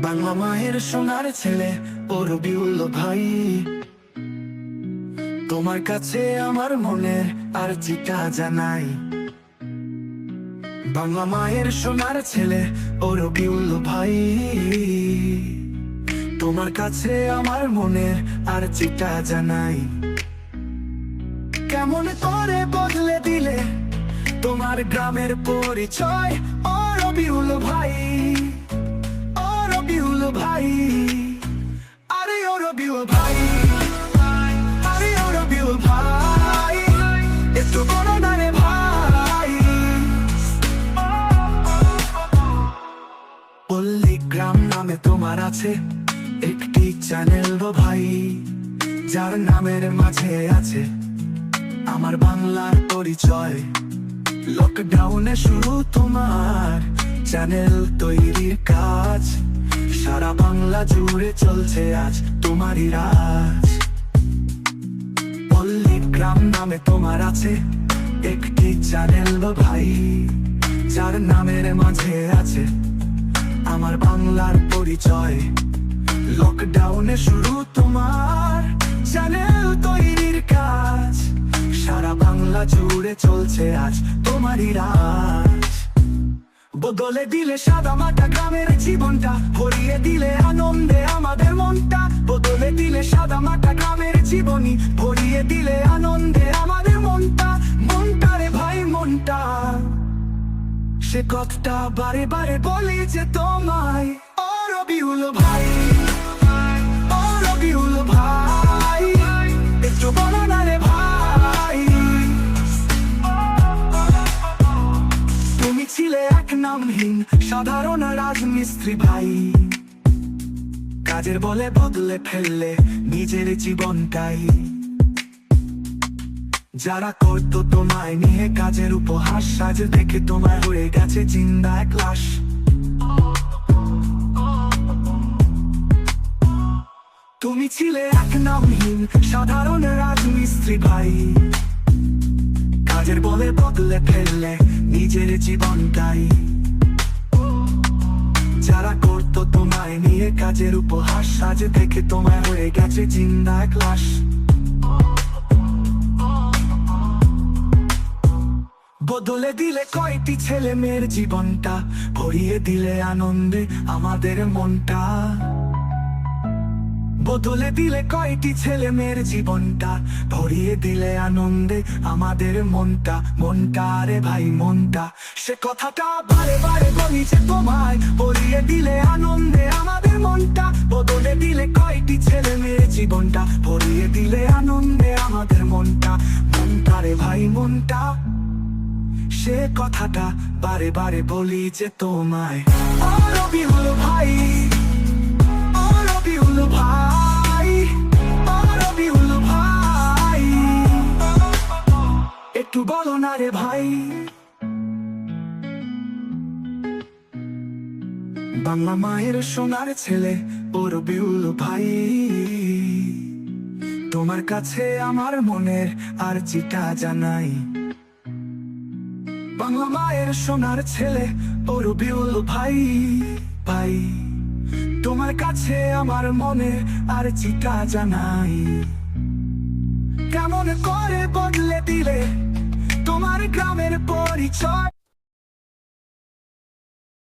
বাংলা মায়ের সোনার ছেলে ও রবিউল ভাই, তোমার কাছে আমার মনের আরজিটা জানাই। বাংলা মায়ের সোনার ছেলে ও রবিউল ভাই, তোমার কাছে আমার মনের আরজিটা জানাই। কেমন করে বদলে দিলে তোমার গ্রামের পরিচয় ও রবিউল ভাই, ও রবিউল ভাই, আরে ও রবিউল ভাই, আরে ও রবিউল ভাই, একটু বড় না রে ভাই। পল্লী গ্রাম নামে তোমার আছে একটি চ্যানেল গো ভাই, যার নামের মাঝে আছে আমার বাংলার পরিচয়। লকডাউনে শুরু তোমার চ্যানেল তৈরির কাজ, সারা বাংলা জুড়ে চলছে আজ তোমারই রাজ। পল্লী গ্রাম নামে তোমার আছে একটি চ্যানেল গো ভাই, যার নামের মাঝে আছে আমার বাংলার পরিচয়। লকডাউনে শুরু তোমার চ্যানেল তৈরির কাজ, সারা বাংলা জুড়ে চলছে আজ তোমারই রাজ। বদলে দিলে সাদা মাটা গ্রামের জীবনটা, ভরিয়ে দিলে আনন্দে আমাদের মনটা। বদলে দিলে সাদা মাটা গ্রামের জীবনী, ভরিয়ে দিলে আনন্দে আমাদের মনটা। মনটা রে ভাই মনটা, সে কথাটা বারে বারে বলি যে তোমায়। ও রবিউল ভাই, ও রবিউল ভাই, একটু বলো না রে ভাই। তুমি ছিলে এক নামহীন সাধারণ রাজমিস্ত্রি ভাই, কাজের বলে বদলে ফেললে নিজের জীবনটাই। যারা করতো তোমায় নিয়ে কাজের উপহাস, সাজ দেখে তোমায় হয়ে গেছে জিন্দা এক লাশ। তুমি ছিলে এক নামহীন সাধারণ রাজমিস্ত্রি ভাই, কাজের বলে বদলে ফেললে নিজের জীবনটাই। যারা করতো তোমায় নিয়ে কাজের উপহাস, সাজ দেখে তোমায় হয়ে গেছে জিন্দা এক লাশ। বদলে দিলে কয়টি ছেলে মেয়ের জীবনটা, ভরিয়ে দিলে আনন্দে আমাদের মনটা। বদলে দিলে কয়টি ছেলে মেয়ের জীবনটা, ভরিয়ে দিলে আনন্দে আমাদের মনটা। মনটা রে ভাই মনটা, সে কথাটা বারে বারে বলি যে তোমায়। ভরিয়ে দিলে আনন্দে আমাদের মনটা, বদলে দিলে কয়টি ছেলে মেয়ের জীবনটা, ভরিয়ে দিলে আনন্দে আমাদের মনটা। মনটা রে ভাই মনটা, সে কথাটা বারে বারে বলি যে তোমায়। ও রবিউল ভাই, ও রবিউল ভাই, ও রবিউল ভাই, একটু বলো না রে ভাই। বাংলা মায়ের সোনার ছেলে ও রবিউল ভাই, তোমার কাছে আমার মনের আরজিটা জানাই। বাংলা মায়ের সোনার ছেলে ও রবিউল ভাই, ভাই, তোমার কাছে আমার মনের আরজিটা জানাই। কেমন করে বদলে দিলে তোমার গ্রামের পরিচয়।